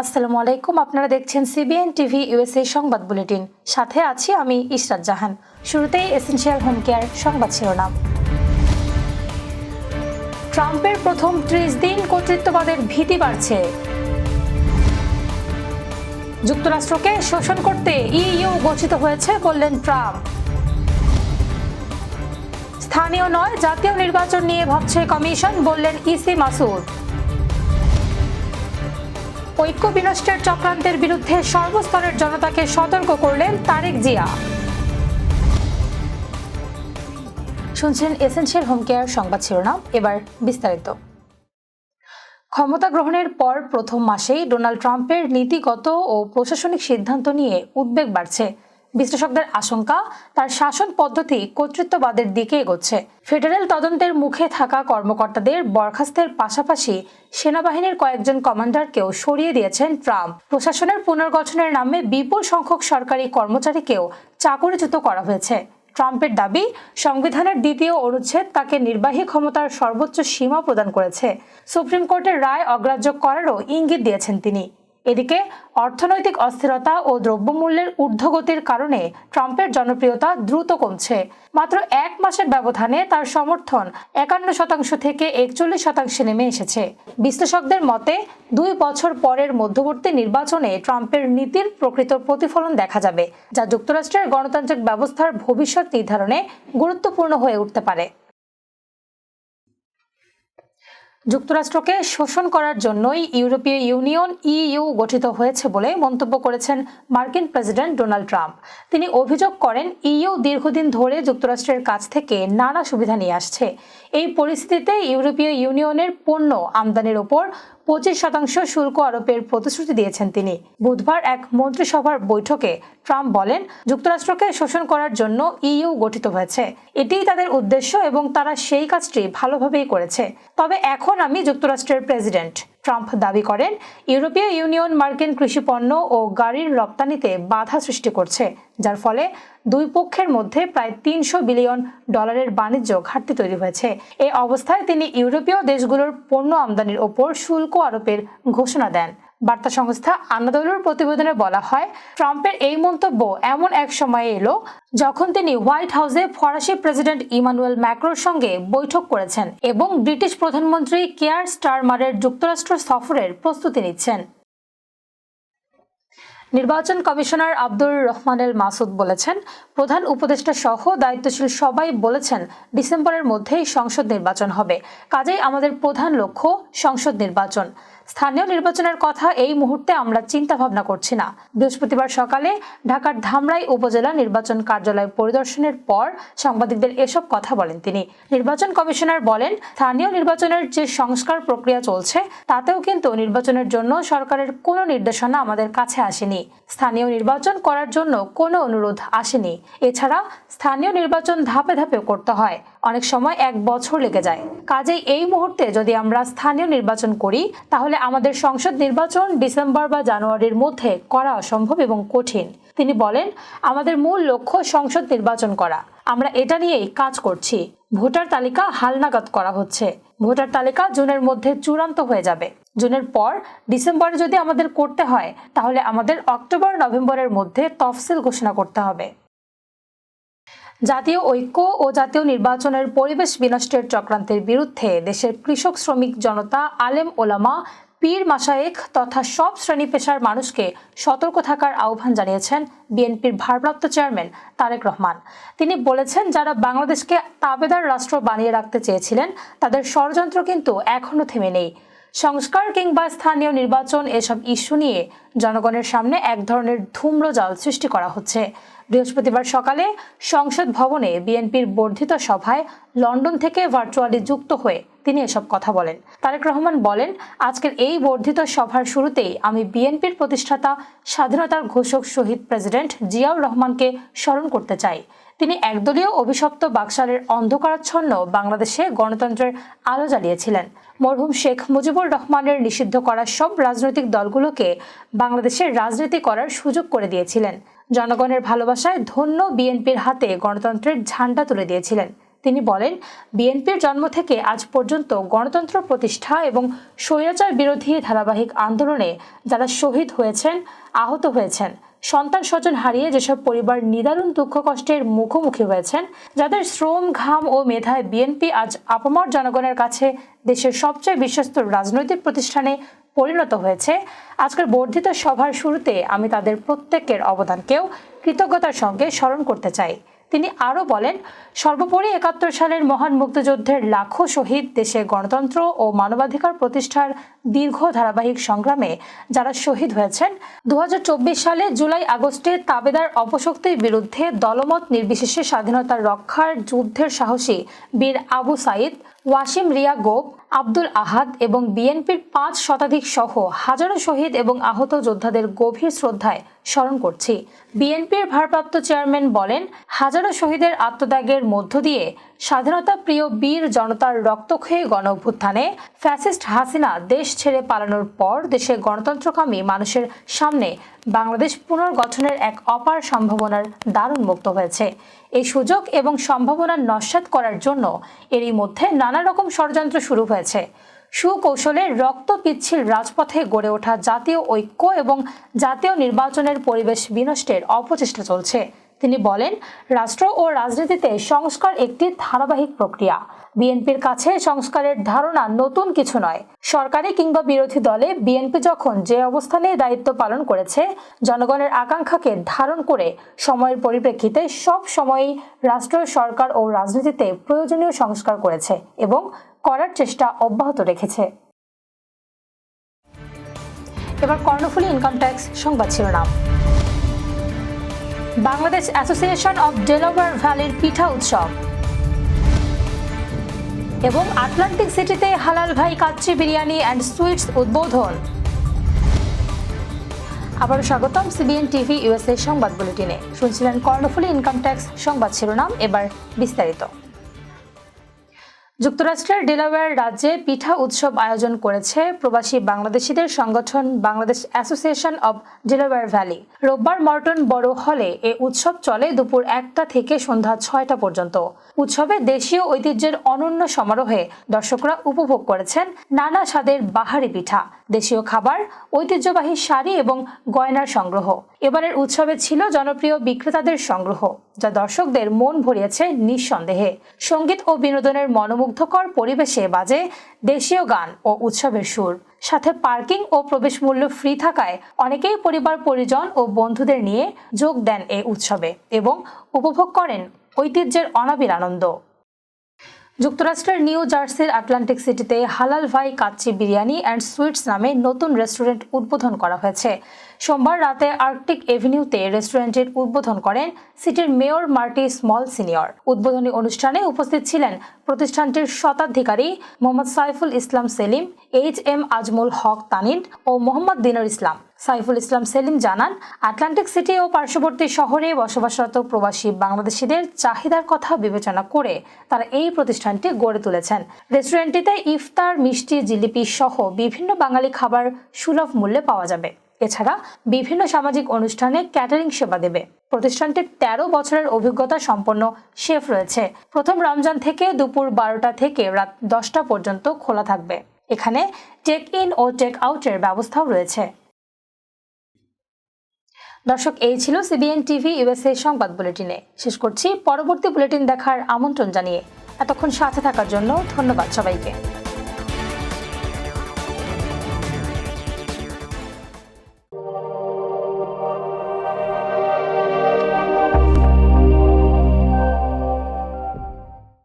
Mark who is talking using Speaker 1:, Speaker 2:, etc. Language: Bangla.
Speaker 1: আসসালামু আলাইকুম। আপনারা দেখছেন সিবিএন টিভি ইউএসএ সংবাদ বুলেটিন। সাথে আছি আমি ইশরাত জাহান। শুরুতেই এসেনশিয়াল হোম কেয়ার সংবাদ শিরোনাম। ট্রাম্পের প্রথম 30 দিন কর্তৃত্ববাদের ভীতি বাড়ছে। যুক্তরাষ্ট্রকে শোষণ করতে ইইউ গঠিত হয়েছে বললেন ট্রাম্প। স্থানীয় নয় জাতীয় নির্বাচন নিয়ে ভাবছে কমিশন বললেন ইসি মাসুদ। ঐক্য বিনষ্টের চক্রান্তের বিরুদ্ধে সর্বস্তরের জনতাকে সতর্ক করলেন তারেক জিয়া। শুনছেন এসেনশিয়াল হোম কেয়ার সংবাদ শিরোনাম। এবার বিস্তারিত। ক্ষমতা গ্রহণের পর প্রথম মাসেই ডোনাল্ড ট্রাম্পের নীতিগত ও প্রশাসনিক সিদ্ধান্ত নিয়ে উদ্বেগ বাড়ছে। বিশ্লেষকদের আশঙ্কা, তার শাসন পদ্ধতি কর্তৃত্ববাদের দিকে এগোচ্ছে। ফেডারেল তদন্তের মুখে থাকা কর্মকর্তাদের বরখাস্তের পাশাপাশি সেনাবাহিনীর কয়েকজন কমান্ডারকেও সরিয়ে দিয়েছেন ট্রাম্প। প্রশাসনের পুনর্গঠনের নামে বিপুল সংখ্যক সরকারি কর্মচারীকেও চাকরিচ্যুত করা হয়েছে। ট্রাম্পের দাবি, সংবিধানের দ্বিতীয় অনুচ্ছেদ তাকে নির্বাহী ক্ষমতার সর্বোচ্চ সীমা প্রদান করেছে। সুপ্রিম কোর্টের রায় অগ্রাহ্য করারও ইঙ্গিত দিয়েছেন তিনি। এদিকে অর্থনৈতিক অস্থিরতা ও দ্রব্যমূল্যের ঊর্ধ্বগতির কারণে ট্রাম্পের জনপ্রিয়তা দ্রুত কমছে। মাত্র এক মাসের ব্যবধানে তার সমর্থন 51% থেকে 41% নেমে এসেছে। বিশ্লেষকদের মতে 2 বছর পরের মধ্যবর্তী নির্বাচনে ট্রাম্পের নীতির প্রকৃত প্রতিফলন দেখা যাবে, যা যুক্তরাষ্ট্রের গণতান্ত্রিক ব্যবস্থার ভবিষ্যৎ নির্ধারণে গুরুত্বপূর্ণ হয়ে উঠতে পারে। যুক্তরাষ্ট্রকে শোষণ করার জন্যই ইউরোপীয় ইউনিয়ন ইইউ গঠিত হয়েছে বলে মন্তব্য করেছেন মার্কিন প্রেসিডেন্ট ডোনাল্ড ট্রাম্প। তিনি অভিযোগ করেন, ইইউ দীর্ঘদিন ধরে যুক্তরাষ্ট্রের কাছ থেকে নানা সুবিধা নিয়ে আসছে। এই পরিস্থিতিতে ইউরোপীয় ইউনিয়নের পণ্য আমদানির ওপর 25% শুল্ক আরোপের প্রতিশ্রুতি দিয়েছেন তিনি। বুধবার এক মন্ত্রিসভার বৈঠকে ট্রাম্প বলেন, যুক্তরাষ্ট্রকে শোষণ করার জন্য ইইউ গঠিত হয়েছে। এটিই তাদের উদ্দেশ্য এবং তারা সেই কাজটি ভালোভাবেই করেছে। তবে এখন আমি যুক্তরাষ্ট্রের প্রেসিডেন্ট। ট্রাম্প দাবি করেন, ইউরোপীয় ইউনিয়ন মার্কিন কৃষিপণ্য ও গাড়ির রপ্তানিতে বাধা সৃষ্টি করছে, যার ফলে দুই পক্ষের মধ্যে প্রায় $300 বিলিয়ন বাণিজ্য ঘাটতি তৈরি হয়েছে। এই অবস্থায় তিনি ইউরোপীয় দেশগুলোর পণ্য আমদানির ওপর শুল্ক আরোপের ঘোষণা দেন। বার্তা সংস্থা আনাদোলুর প্রতিবেদনে বলা হয়, ট্রাম্পের এই মন্তব্য এমন এক সময়ে এলো যখন তিনি হোয়াইট হাউসে ফরাসি প্রেসিডেন্ট ইমানুয়েল ম্যাক্রোর সঙ্গে বৈঠক করেছেন এবং ব্রিটিশ প্রধানমন্ত্রী কেয়ার স্টারমারের যুক্তরাষ্ট্র সফরের প্রস্তুতি নিচ্ছেন। নির্বাচন কমিশনার আব্দুর রহমানেল মাসুদ বলেছেন, প্রধান উপদেষ্টা সহ দায়িত্বশীল সবাই বলেছেন ডিসেম্বরের মধ্যেই সংসদ নির্বাচন হবে। কাজেই আমাদের প্রধান লক্ষ্য সংসদ নির্বাচন। স্থানীয় নির্বাচনের কথা এই মুহূর্তে আমরা চিন্তা ভাবনা করছি না। বৃহস্পতিবার সকালে ঢাকার ধামরাই উপজেলা নির্বাচন কার্যালয় পরিদর্শনের পর সাংবাদিকদের এসব কথা বলেন তিনি। নির্বাচন কমিশনার বলেন, স্থানীয় নির্বাচনের যে সংস্কার প্রক্রিয়া চলছে তাতেও কিন্তু নির্বাচনের জন্য সরকারের কোনো নির্দেশনা আমাদের কাছে আসেনি। স্থানীয় নির্বাচন করার জন্য কোনো অনুরোধ আসেনি। এছাড়া স্থানীয় নির্বাচন ধাপে ধাপে করতে হয়, অনেক সময় 1 বছর লেগে যায়। কাজেই এই মুহূর্তে যদি আমরা স্থানীয় নির্বাচন করি তাহলে আমাদের সংসদ নির্বাচন ডিসেম্বর বা জানুয়ারির মধ্যে করা অসম্ভব এবং কঠিন। তিনি বলেন, আমাদের মূল লক্ষ্য সংসদ নির্বাচন করা। আমরা এটা নিয়েই কাজ করছি। ভোটার তালিকা হালনাগাদ করা হচ্ছে। ভোটার তালিকা জুনের মধ্যে চূড়ান্ত হয়ে যাবে। জুনের পর ডিসেম্বরে যদি আমাদের করতে হয় তাহলে আমাদের অক্টোবর নভেম্বরের মধ্যে তফসিল ঘোষণা করতে হবে। জাতীয় ঐক্য ও জাতীয় নির্বাচনের পরিবেশ বিনষ্টের চক্রান্তের বিরুদ্ধে দেশের কৃষক, শ্রমিক জনতা, আলেম ওলামা, পীর মাশায়েখ তথা সব শ্রেণী পেশার মানুষকে সতর্ক থাকার আহ্বান জানিয়েছেন বিএনপির ভারপ্রাপ্ত চেয়ারম্যান তারেক রহমান। তিনি বলেছেন, যারা বাংলাদেশকে তাবেদার রাষ্ট্র বানিয়ে রাখতে চেয়েছিলেন তাদের ষড়যন্ত্র কিন্তু এখনো থেমে নেই। সংস্কার কিংবা স্থানীয় নির্বাচন এসব ইস্যু নিয়ে জনগণের সামনে এক ধরনের ধূম্রজাল সৃষ্টি করা হচ্ছে। বৃহস্পতিবার সকালে সংসদ ভবনে বিএনপির বর্ধিত সভায় লন্ডন থেকে ভার্চুয়ালি যুক্ত হয়ে তিনি এসব কথা বলেন। তারেক রহমান বলেন, আজকের এই বর্ধিত সভার শুরুতেই আমি বিএনপির প্রতিষ্ঠাতা, স্বাধীনতার ঘোষক শহীদ প্রেসিডেন্ট জিয়াউর রহমানকে স্মরণ করতে চাই। তিনি একদলীয় অভিশপ্ত বাকশালের অন্ধকারাচ্ছন্ন বাংলাদেশে গণতন্ত্রের আলো জ্বালিয়েছিলেন। মরহুম শেখ মুজিবুর রহমানের নিষিদ্ধ করা সব রাজনৈতিক দলগুলোকে বাংলাদেশের রাজনীতি করার সুযোগ করে দিয়েছিলেন। জনগণের ভালোবাসায় ধন্য বিএনপির হাতে গণতন্ত্রের ঝান্ডা তুলে দিয়েছিলেন। তিনি বলেন, বিএনপির জন্ম থেকে আজ পর্যন্ত গণতন্ত্র প্রতিষ্ঠা এবং স্বৈরাচার বিরোধী ধারাবাহিক আন্দোলনে যারা শহীদ হয়েছেন, আহত হয়েছেন, সন্তান স্বজন হারিয়ে যেসব পরিবার নিদারুণ দুঃখ কষ্টের মুখোমুখি হয়েছেন, যাদের শ্রম, ঘাম ও মেধায় বিএনপি আজ আপামর জনগণের কাছে দেশের সবচেয়ে বিশ্বস্ত রাজনৈতিক প্রতিষ্ঠানে পরিণত হয়েছে, আজকের বর্ধিত সভার শুরুতে আমি তাদের প্রত্যেকের অবদানকেও কৃতজ্ঞতার সঙ্গে স্মরণ করতে চাই। তিনি আরও বলেন, সর্বোপরি ৭১ সালের মহান মুক্তিযুদ্ধের লাখো শহীদ, দেশে গণতন্ত্র ও মানবাধিকার প্রতিষ্ঠার দীর্ঘ ধারাবাহিক সংগ্রামে যারা শহীদ হয়েছেন, ২০২৪ সালে জুলাই আগস্টে তাবেদার অপশক্তির বিরুদ্ধে দলমত নির্বিশেষে স্বাধীনতার রক্ষার যুদ্ধের সাহসী বীর আবু সাইদ, ওয়াসিম রিয়া গোপ, আব্দুল আহাদ এবং বিএনপির ৫ শতাধিক সহ হাজারো শহীদ এবং আহত যোদ্ধাদের গভীর শ্রদ্ধায় স্মরণ করছি। বিএনপির ভারপ্রাপ্ত চেয়ারম্যান বলেন, হাজারো শহীদের আত্মত্যাগের মধ্য দিয়ে স্বাধীনতা প্রিয় বীর জনতার রক্তক্ষয়ী গণ অভ্যুত্থানে ফ্যাসিস্ট হাসিনা দেশ ছেড়ে পালানোর পর দেশের গণতন্ত্রকামী মানুষের সামনে বাংলাদেশ পুনর্গঠনের এক অপার সম্ভাবনার দারুণ মুক্ত হয়েছে। এই সুযোগ এবং সম্ভাবনা নস্যাৎ করার জন্য এরই মধ্যে নানা রকম ষড়যন্ত্র শুরু হয়েছে। সুকৌশলে রক্ত পিচ্ছিল রাজপথে গড়ে ওঠা জাতীয় ঐক্য এবং জাতীয় নির্বাচনের পরিবেশ বিনষ্টের অপচেষ্টা চলছে। তিনি বলেন, রাষ্ট্র ও রাজনীতিতে সংস্কার একটি ধারাবাহিক প্রক্রিয়া। বিএনপির কাছে সংস্কারের ধারণা নতুন কিছু নয়। সরকারি কিংবা বিরোধী দলে বিএনপি যখন যে অবস্থানে দায়িত্ব পালন করেছে, জনগণের আকাঙ্ক্ষাকে ধারণ করে সময়ের পরিপ্রেক্ষিতে সব সময়ই রাষ্ট্র, সরকার ও রাজনীতিতে প্রয়োজনীয় সংস্কার করেছে এবং করার চেষ্টা অব্যাহত রেখেছে। এবার কর্ণফুলী ইনকাম ট্যাক্স সংবাদ শিরোনাম। বাংলাদেশ অ্যাসোসিয়েশন অব ডেলাওয়্যার ভ্যালির পিঠা উৎসব এবং আটলান্টিক সিটিতে হালাল ভাই কাচ্চি বিরিয়ানি অ্যান্ড সুইটস উদ্বোধন। আবারও স্বাগতম সিবিএন টিভি ইউএসএ সংবাদ বুলেটিনে। শুনছিলেন কর্ণফুলী ইনকাম ট্যাক্স সংবাদ শিরোনাম, এবার বিস্তারিত। যুক্তরাষ্ট্রের ডেলাওয়্যার রাজ্যে পিঠা উৎসব আয়োজন করেছে প্রবাসী বাংলাদেশিদের সংগঠন Bangladesh association of Delaware valley. রোববার মর্টন বড় হলে এ উৎসব চলে দুপুর ১টা থেকে সন্ধ্যা ৬টা পর্যন্ত। উৎসবে দেশীয় ঐতিহ্যের অনন্য সমারোহে দর্শকরা উপভোগ করেছেন নানা স্বাদের বাহারি পিঠা, দেশীয় খাবার, ঐতিহ্যবাহী শাড়ি এবং গয়নার সংগ্রহ। এবারের উৎসবে ছিল জনপ্রিয় বিক্রেতাদের সংগ্রহ, যা দর্শকদের মন ভরিয়েছে নিঃসন্দেহে। সঙ্গীত ও বিনোদনের মনোমুগ্ধকর পরিবেশে বাজে দেশীয় গান ও উৎসবের সুর। সাথে পার্কিং ও প্রবেশ মূল্য ফ্রি থাকায় অনেকেই পরিবার, পরিজন ও বন্ধুদের নিয়ে যোগ দেন এই উৎসবে এবং উপভোগ করেন ঐতিহ্যের অনাবিল আনন্দ। যুক্তরাষ্ট্রের নিউ জার্সির আটলান্টিক সিটিতে হালাল ভাই কাচ্চি বিরিয়ানি অ্যান্ড সুইটস নামে নতুন রেস্টুরেন্ট উদ্বোধন করা হয়েছে। সোমবার রাতে আর্কটিক এভিনিউতে রেস্টুরেন্টের উদ্বোধন করেন সিটির মেয়র মার্টি স্মল সিনিয়র। উদ্বোধনী অনুষ্ঠানে উপস্থিত ছিলেন প্রতিষ্ঠানটির শতাধিকারী মোহাম্মদ সাইফুল ইসলাম সেলিম, HM আজমুল হক তানিন ও মোহাম্মদ দিনুর ইসলাম। সাইফুল ইসলাম সেলিম জানান, আটলান্টিক সিটি ও পার্শ্ববর্তী শহরে বসবাসরত প্রবাসী বাংলাদেশিদের চাহিদার কথা বিবেচনা করে তারা এই প্রতিষ্ঠানটি গড়ে তুলেছেন। রেস্টুরেন্টটিতে ইফতার, মিষ্টি, জিলিপি সহ বিভিন্ন বাঙালি খাবার সুলভ মূল্যে পাওয়া যাবে। এছাড়া বিভিন্ন সামাজিক অনুষ্ঠানে ক্যাটারিং সেবা দেবে। প্রতিষ্ঠানটির 13 বছরের অভিজ্ঞতা সম্পন্ন শেফ রয়েছে। প্রথম রমজান থেকে দুপুর 12টা থেকে রাত 10টা পর্যন্ত খোলা থাকবে। এখানে টেক ইন ও টেক আউটের ব্যবস্থাও রয়েছে। দর্শক, এই ছিল সিবিএন টিভি ইউএসএ সংবাদ বুলেটিনে। শেষ করছি। পরবর্তী বুলেটিন দেখার আমন্ত্রণ জানিয়ে এতক্ষণ সাথে থাকার জন্য ধন্যবাদ সবাইকে।